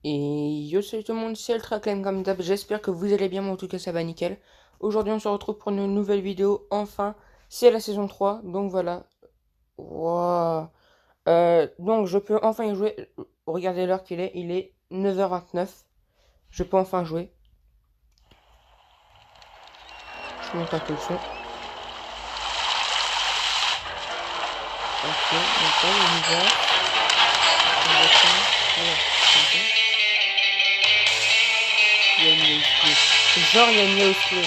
Et yo salut tout le monde, c'est Ultraclaim comme d'hab, j'espère que vous allez bien, moi en tout cas ça va nickel. Aujourd'hui on se retrouve pour une nouvelle vidéo, enfin, c'est la saison 3, donc voilà. Wow. Donc je peux enfin y jouer, regardez l'heure qu'il est, il est 9h29, je peux enfin jouer. Je monte un peu le son. Ok, d'accord, on y va. On descend, voilà, ok. Il y a une news. Genre il y a une news quoi.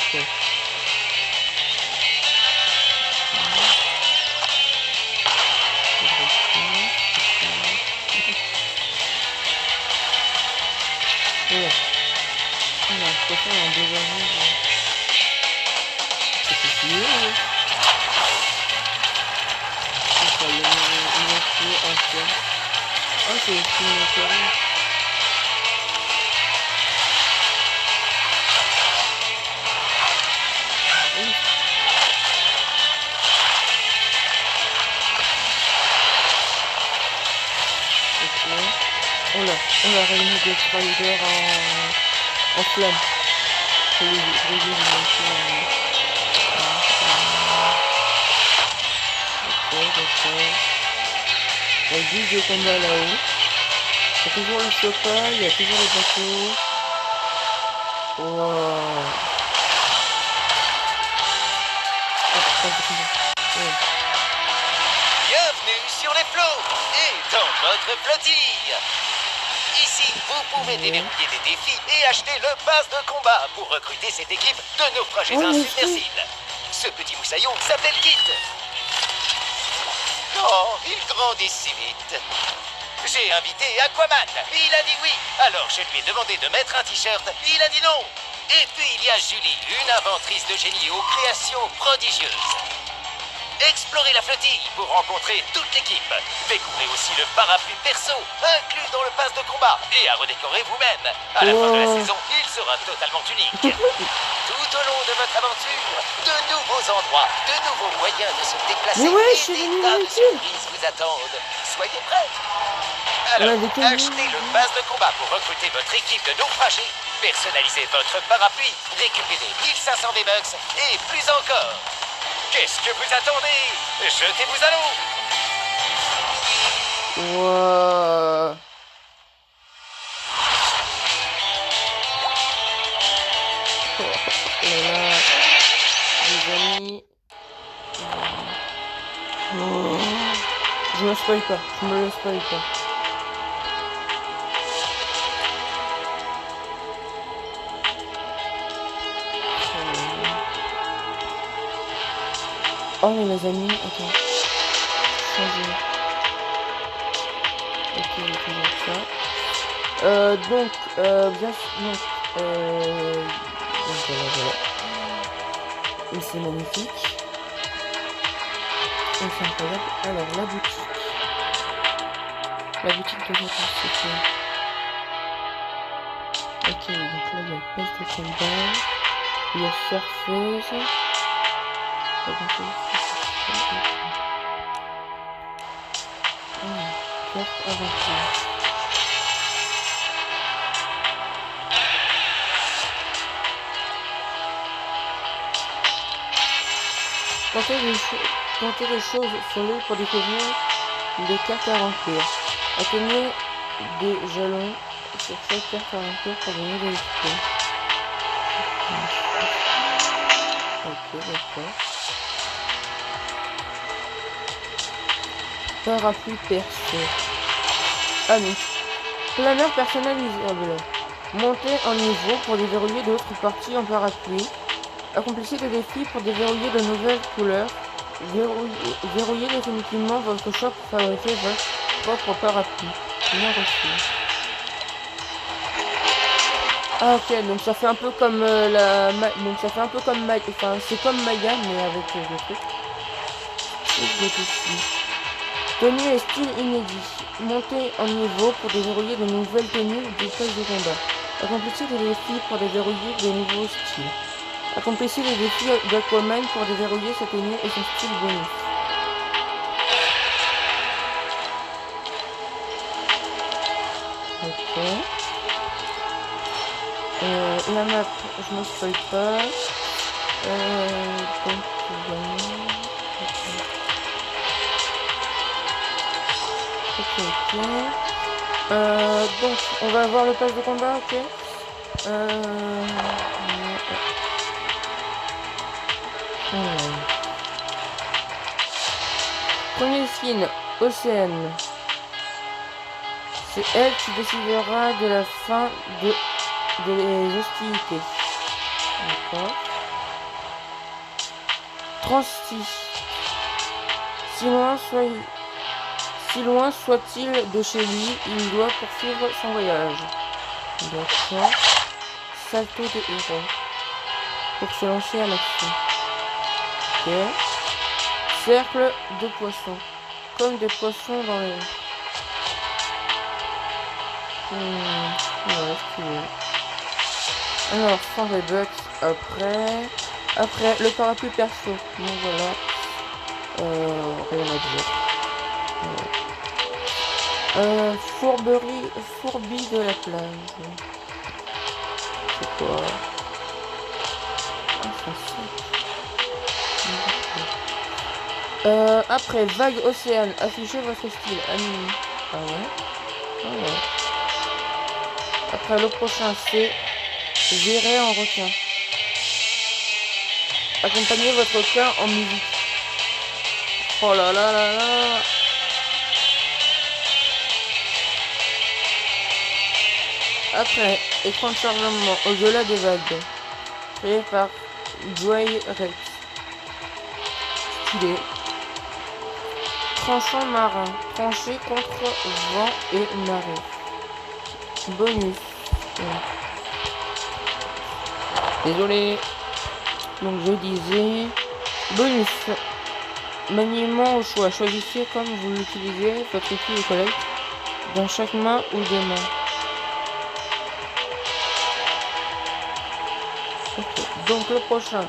Voilà. Alors, je peux faire un désordre. C'est fini, hein. C'est ça, il y a une info, un film. Ah, c'est une série. Oui. Ok. On a réuni des spiders en flamme. Je vais vous montrer. Ok, d'accord. Il y a 10 de combat là-haut. Il y a toujours le sofa, il y a toujours les bateaux. Wow. Bienvenue sur les flots et dans votre flottille. Ici, vous pouvez déverrouiller des défis et acheter le pass de combat pour recruter cette équipe de naufragés insubmersibles. Ce petit moussaillon s'appelle Kit. Oh, il grandit si vite. J'ai invité Aquaman, il a dit oui. Alors je lui ai demandé de mettre un t-shirt, il a dit non. Et puis il y a Julie, une inventrice de génie aux créations prodigieuses. Explorez la flottille pour rencontrer toute l'équipe. Découvrez aussi le parapluie perso, inclus dans le pass de combat, et à redécorer vous-même. À la fin de la saison, il sera totalement unique. Tout au long de votre aventure, de nouveaux endroits, de nouveaux moyens de se déplacer et des tas de surprises vous attendent. Soyez prêts. Alors, achetez le pass de combat pour recruter votre équipe de naufragés, personnalisez votre parapluie, récupérez 1500 V-Bucks et plus encore. Qu'est-ce que vous attendez? Jetez-vous à l'eau! Wow. Oh là là. Les amis. Oh. Je me spoil pas. Je me le spoil pas. Oh mais les amis, attends. Changer. Ok, on va faire ça. Donc, bien sûr, donc voilà. Et c'est magnifique. Et c'est incroyable. Alors, la boutique. La boutique de votre c'est ok, donc là, il y a le poste de combat. Il y a surfeuse. Carte aventure. Tentez des choses sur l'île pour découvrir des cartes à remplir. Atteignez des jalons sur chaque carte à remplir pour gagner des XP. Ok, d'accord. Parapluie percé. Ah non. Planeur personnalisable. Montez en niveau pour déverrouiller d'autres parties en parapluie. Accomplissez des défis pour déverrouiller de nouvelles couleurs. Verrouillez définitivement votre shop pour fabriquer votre propre parapluie. Bien reçu. Ah ok, donc ça fait un peu comme donc ça fait un peu comme enfin c'est comme Maya mais avec le truc. Et des défis. Tenue et style inédit. Montez en niveau pour déverrouiller de nouvelles tenues des phases de combat. Accomplissez des défis pour déverrouiller de nouveaux styles. Accomplissez les défis d'Aquaman pour déverrouiller sa tenue et son style bonus. Ok. La map, je ne spoil pas. Donc, ok. Donc, on va voir le pass de combat, ok. Premier skin, Océane. C'est elle qui décidera de la fin des hostilités. D'accord. 36. Si loin soit-il de chez lui, il doit poursuivre son voyage. D'accord. Salto de héros. Pour se lancer à l'action. Ok. Cercle de poissons. Comme des poissons dans les... Ouais, stylé. Alors, 100 V-Bucks après le parapluie perso. Donc voilà. Rien à dire. Fourbie de la plage. C'est quoi? Après, vague océane. Affichez votre style. Anime. Ah ouais. Ah ouais. Après, le prochain, c'est virer en requin. Accompagnez votre requin en musique. Oh là là là là. Après, écran de chargement au-delà des vagues. Créé par Dwayne Rex. Stylé. Tranchant marin. Tranché contre vent et marée. Bonus. Désolé. Donc je disais. Bonus. Maniement au choix. Choisissez comme vous l'utilisez votre outil de collecte dans chaque main ou deux mains. Okay. Donc le prochain.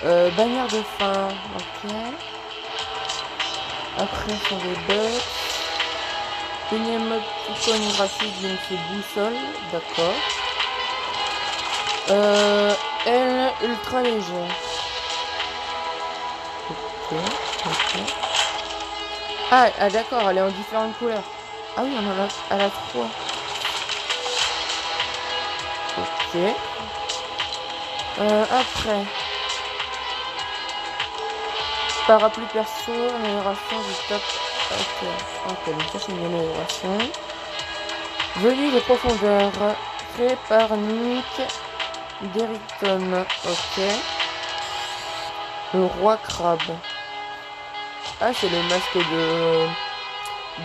Bannière de fin. Ok. Après sont les bugs. Tenez mode iconographique, donc c'est boussole, d'accord. Elle ultra légère. Ok. Ah d'accord, elle est en différentes couleurs. Ah oui, elle a 3. Ok. Après. Parapluie perso, amélioration du top. Ok, donc ça c'est une amélioration. Venue de profondeur, créé par Nick Derrickson. Ok. Le roi crabe. Ah, c'est le masque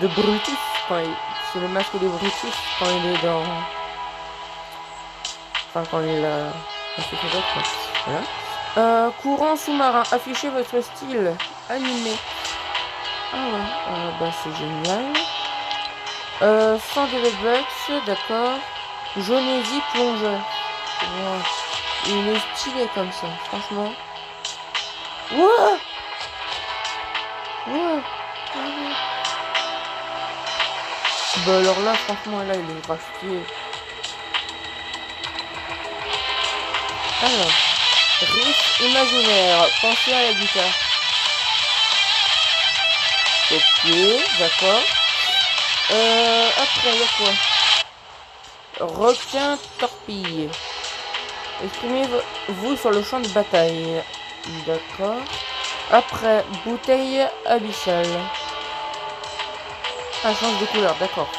de Brutus. C'est le masque de Brutus quand il est dans... Enfin, quand il a... Voilà. Courant sous-marin. Affichez votre style animé. Ah ouais, bah c'est génial. 100 de V-Bucks, d'accord. Jaunésie plongeur. Wow. Il est stylé comme ça, franchement. Wow. Wow. Bah alors là, franchement, là, il est grave stylé. Alors, riff imaginaire. Pensez à la guitare. Ok, d'accord. Après, il y a quoi? Requin torpille. Exprimez-vous sur le champ de bataille. D'accord. Après, bouteille abyssale. Ah, change de couleur, d'accord.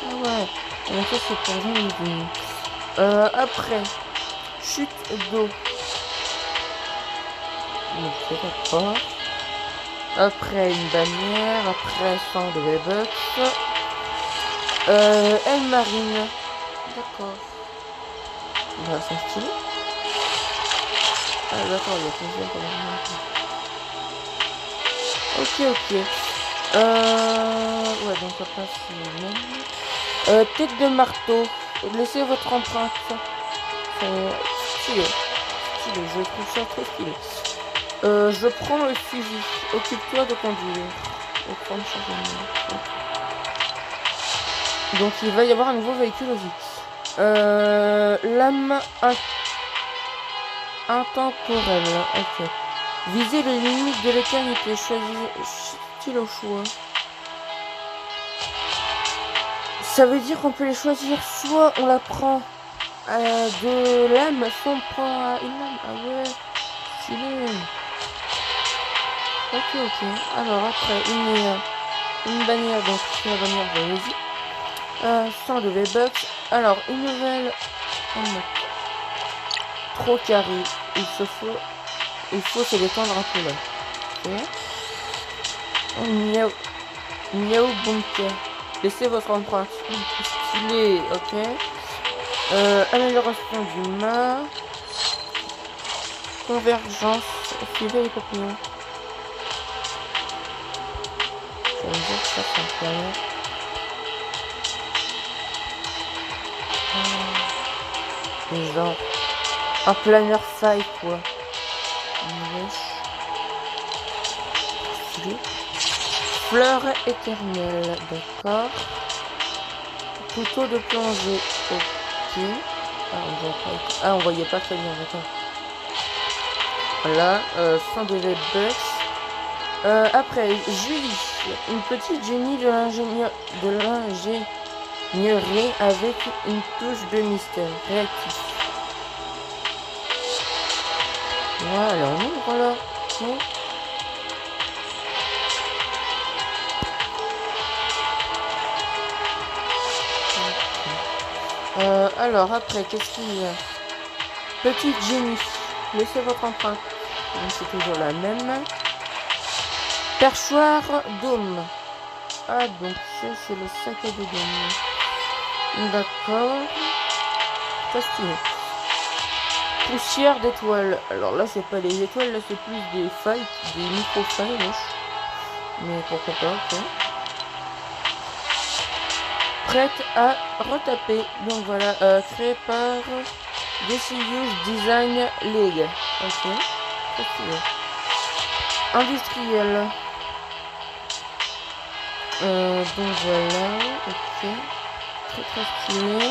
Ah ouais. Donc ça, c'est pour rien. Après, chute d'eau. Ok, d'accord. Après une bannière, après 100 de V-Bucks. Elle marine. D'accord. Bah, c'est stylé. Ah, d'accord, il y a plusieurs comme ça. Ok. Ouais, donc après c'est le même. Tête de marteau. Laissez votre empreinte. C'est stylé. Je trouve ça trop stylé. Je prends le fusil. Occupe-toi de conduire. Écran de chargement. Donc il va y avoir un nouveau véhicule aussi. Lame intemporelle. Ok. Viser les limites de l'éternité. Choisis-t-il au choix. Ça veut dire qu'on peut les choisir. Soit on la prend de lame, soit on prend une lame. Ah ouais. Stylé. Ok. Alors après, une bannière. Donc la bannière de vas-y. 100 de V-Bucks. Alors, une nouvelle. Trop carré. Il faut se détendre un peu là. Ok. Miaou Bunker. Laissez votre empreinte. Stylé, ok. Amélioration du mât. Convergence. Filet et papillon. Ça veut dire que ça c'est un planeur. Genre. Un planeur faille quoi. Stylé. Fleur éternelle, d'accord. Couteau de plongée, ok. On voyait pas très bien, d'accord. Voilà, 100 de V-Bucks. Après, Julie, une petite génie de l'ingénierie avec une touche de mystère. Réactif. Voilà, on ouvre là. Okay. Alors après, qu'est-ce qu'il y a? Petite génie. Laissez votre empreinte. Donc c'est toujours la même. Perchoir dôme. Ah donc ça c'est le sac à dos dôme. D'accord. Stylé. Poussière d'étoiles. Alors là c'est pas les étoiles, là c'est plus des failles, des micro-failles. Mais pourquoi pas, ok. Prête à retaper. Donc voilà, créé par Decius Design League. Ok. Industriel. Donc voilà, ok. Très stylé.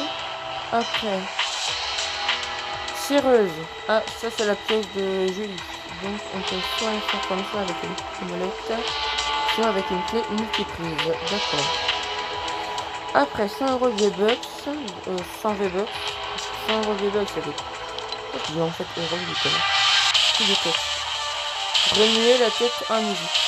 Après. Cireuse. Ah, ça c'est la pièce de Julie. Donc on peut soit faire comme ça avec une molette, soit avec une clé multiprise. D'accord. Après 100 € V-Bucks, 100 V-Bucks, 100 € V-Bucks, ça fait. Je dis en fait euros du coup. Tout de tête. Remuer la tête en musique.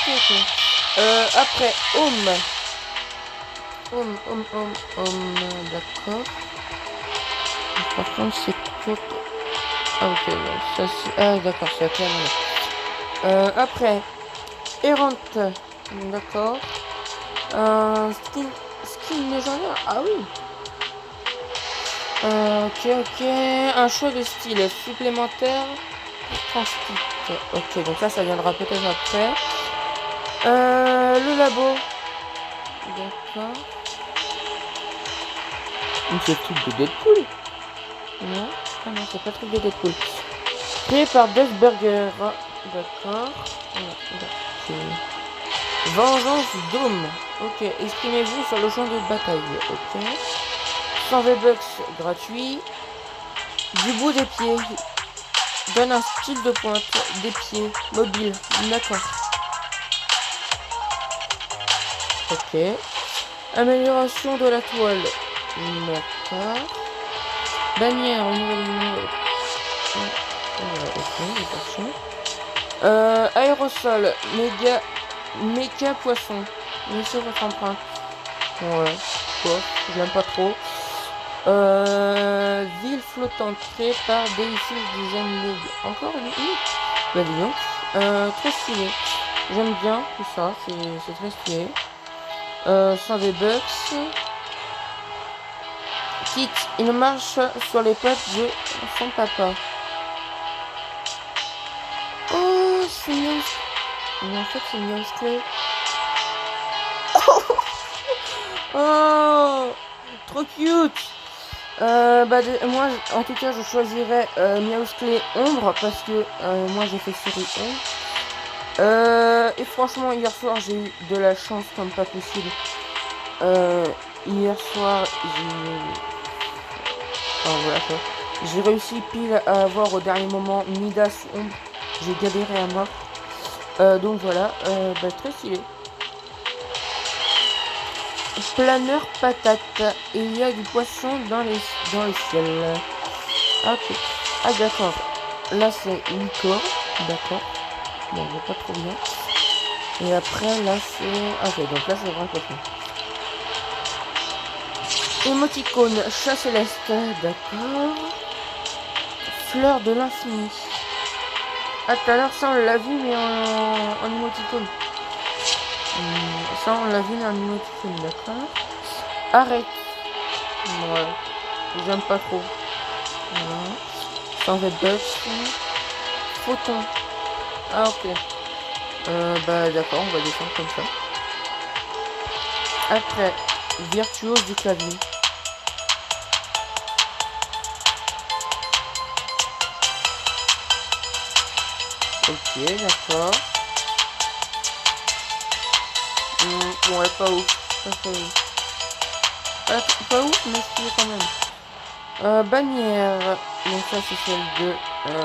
Ok. Après, d'accord. Par contre, c'est quoi? Ah, ok, ça c'est. Ah, d'accord, c'est la après, errante, d'accord. Skin légendaire, ah oui. Ok. Un choix de style supplémentaire pour transcript. Ok, donc ça viendra peut-être après. Le labo. D'accord. C'est le truc de Deadpool. Non. Ah non, c'est pas le truc de Deadpool. Créé par Death Burger. D'accord. Vengeance Dôme. Ok. Exprimez-vous sur le champ de bataille. Ok. 100 V-Bucks gratuit. Du bout des pieds. Donne un style de pointe. Des pieds. Mobile. D'accord. Ok. Amélioration de la toile. D'accord. Bannière. Ok, aérosol. Méga poisson. Laissez votre empreinte. Ouais. Quoi. Je l'aime pas trop. Ville flottante créée par Delicious Design League. Encore une. Bah dis donc. Très stylé. J'aime bien tout ça. C'est très stylé. 100 V-Bucks. Kit, il marche sur les pattes de son papa. c'est Miaus. Mais en fait, c'est Miausclé. Oh, trop cute. Moi, en tout cas, je choisirais Miausclé Ombre parce que moi, j'ai fait série 11. Et franchement, hier soir, j'ai eu de la chance comme pas possible. Hier soir, voilà quoi. J'ai réussi pile à avoir au dernier moment Midas Ombre. J'ai galéré à mort. Donc voilà, très stylé. Planeur patate. Et il y a du poisson dans le ciel. Ok. Ah d'accord. Là c'est une corde. D'accord. Bon, on voit pas trop bien. Et après là c'est... Ok, donc là c'est vraiment poisson. Émoticône, chat céleste. D'accord. Fleur de l'infini. Ah tout à l'heure ça on l'a vu mais en émoticône. Ça on l'a vu mais en émoticône, d'accord. Arrête. Ouais. J'aime pas trop. Voilà. Sans bugs. Photon. Ah ok. D'accord, on va descendre comme ça. Après, virtuose du clavier. Ok, d'accord. Ouais, pas ouf. Pas ouf, mais stylé quand même. Bannière. Donc ça, c'est celle de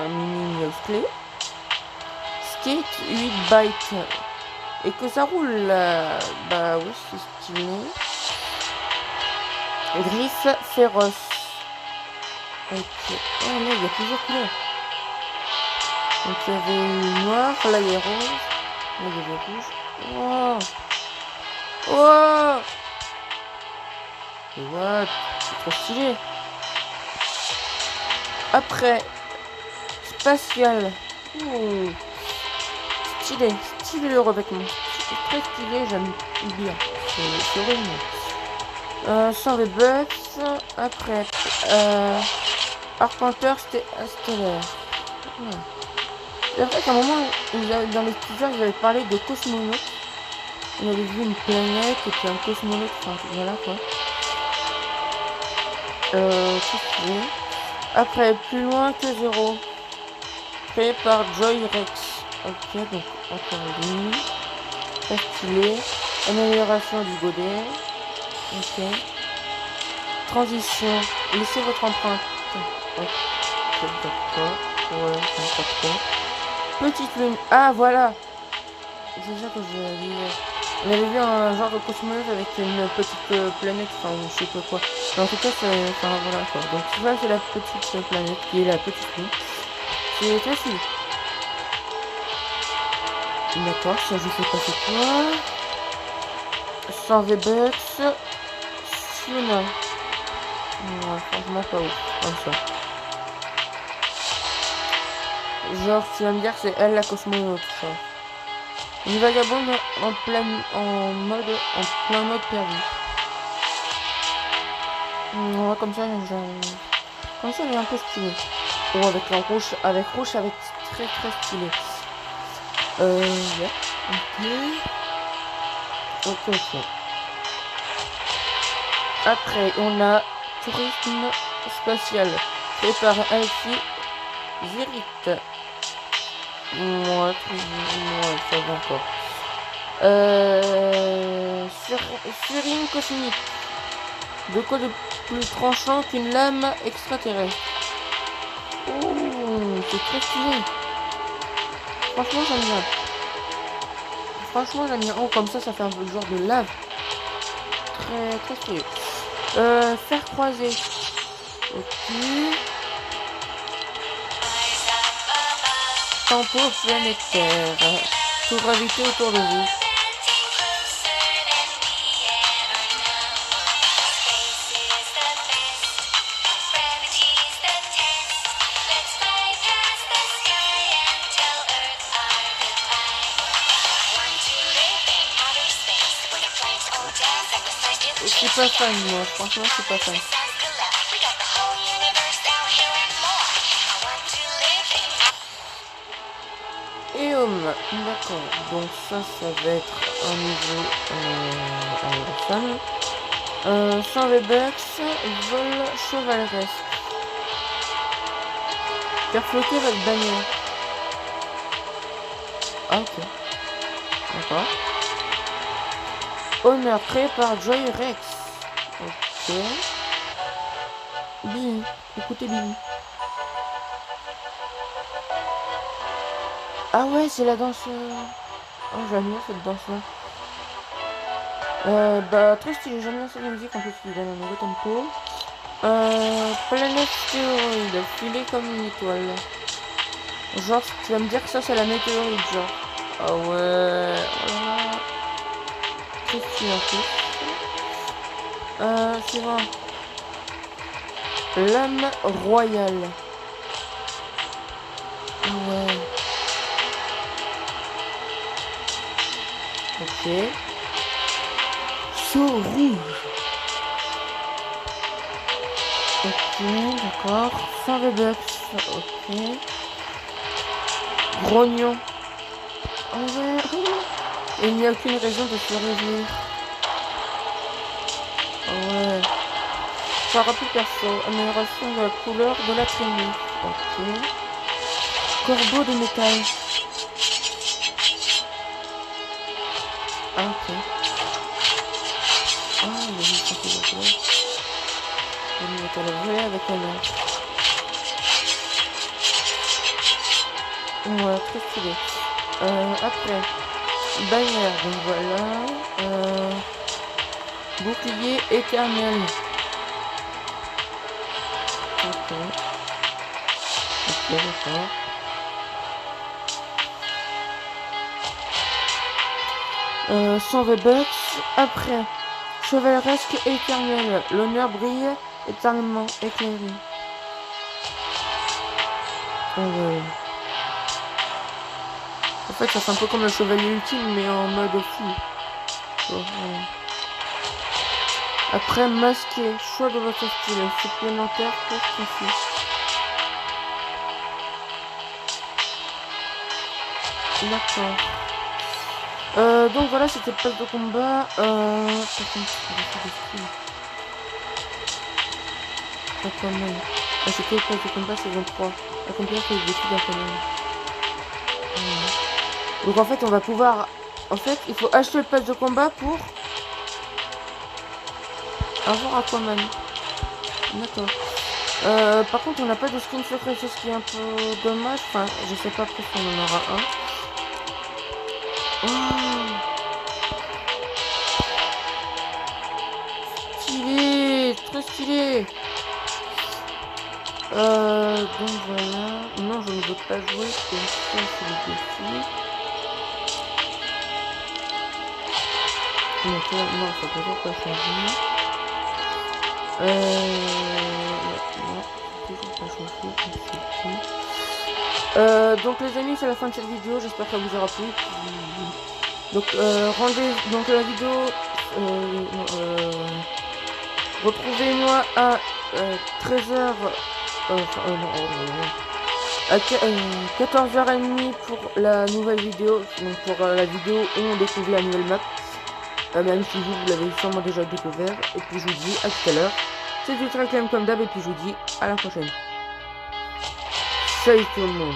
Mini Miausclé. Skate 8 bytes. Et que ça roule. Bah oui, c'est stylé. Griffe féroce. Ok. Oh là, il y a plusieurs couleurs. Donc il y avait noir, là il y a rose. Là il y avait rouge. Oh. Oh. Et what? C'est trop stylé. Après, spatial. Oh. Stylé le revêtement. C'est très stylé, j'aime bien. C'est horrible. Sans les bugs. Après, Arpenteur stellaire. Ouais. C'est vrai qu'à un moment, dans les teasers, ils avaient parlé de cosmonautes. On avait vu une planète et puis un cosmonaute. Enfin, voilà quoi. Qu'est-ce que après, plus loin que zéro. Créé par Joy Rex. Ok, donc encore lui. Très stylé. Amélioration du godet. Ok. Transition. Laissez votre empreinte. Ok, d'accord. Ouais, pas trop. Petite lune. Ah, voilà. C'est ça que j'ai vu. On avait vu un genre de cosmonaute avec une petite planète, enfin, je sais pas quoi. Mais en tout cas, c'est... Enfin, voilà quoi. Donc, ça, c'est la petite planète qui est la petite lune. C'est très stylé. D'accord, ça, je sais pas c'est quoi. Sans V-Bucks. Suna. Ouais, franchement, pas ouf. Comme ça. Genre, tu vas me dire que c'est elle la cosmonaute, ça. Une vagabonde en plein mode perdu. Ouais, comme ça, elle est un peu stylé. Oh, avec la rouge, avec très stylé. Ouais. Ok. Après, on a tourisme spatial. Fait par Alfie Zirit. Moi, ça va encore. Surine cosmique. De quoi de plus tranchant qu'une lame extraterrestre. Oh, c'est très stylé. Franchement, j'aime bien. Oh, comme ça fait un peu le genre de lave. Très stylé. Faire croiser. Ok. Tempo planétaire. Tout gravité autour de vous. Je suis pas fan, moi. Franchement, je suis pas fan. et homme. D'accord. Donc ça va être un niveau aérosol. 100 V-Bucks, vol chevaleresque. Faire flotter avec bannière. Ah, ok. D'accord. Honneur créé par Joy Rex. Ok. Billy. Écoutez Billy. Ah ouais, c'est la danse. Oh, j'aime bien cette danse-là. Bah, très stylé. J'aime bien cette musique. En plus, il donne un nouveau tempo. Planète stéroïde. Filée comme une étoile. Genre, tu vas me dire que ça, c'est la météorite, genre. Ah ouais. Voilà. Très stylé, en plus. Suivant. Lame royale. Ouais. Ok. Saut rouge. Ok, d'accord. 100 V-Bucks. Ok. Grognon. Oh ouais. Et il n'y a aucune raison de se réjouir. Oh ouais. Parapluie perso. Amélioration de la couleur de la traînée. Ok. Corbeau de métal. Ah, ok. Ah, il a mis ça qui va faire. Il va le voler avec un air. Ouais, très stylé. Après, bannière, donc voilà. Bouclier éternel. Ok. Ok, d'accord. Euh, 100 V-Bucks. Après, chevaleresque éternel. L'honneur brille éternellement éclairé. Ouais. En fait, ça fait un peu comme le chevalier ultime, mais en mode fou. Oh, ouais. Après, masqué. Choix de votre style. Supplémentaire pour confus. D'accord. Donc voilà, c'était le pass de combat. Aquaman. Ah, c'était le pass de combat saison 3. Accomplir les défis d'Aquaman. Donc en fait, on va pouvoir... En fait, il faut acheter le pass de combat pour avoir Aquaman. D'accord. Par contre, on n'a pas de skin secret, c'est ce qui est un peu dommage. Enfin, je sais pas après si on en aura un. Oh, stylé, très stylé. Donc voilà. Non, je ne veux pas jouer comme ça, c'est le défi. Non, ça peut toujours pas changer. Non, toujours pas changer. Donc les amis, c'est la fin de cette vidéo. J'espère que ça vous aura plu. Donc rendez donc la vidéo. Retrouvez-moi à 13h. À 14h30 pour la nouvelle vidéo. Donc pour la vidéo où on découvre la nouvelle map. Même si vous l'avez sûrement déjà découvert. Et puis je vous dis à tout à l'heure. C'est du Traclam comme d'hab. Et puis je vous dis à la prochaine. Salut tout le monde.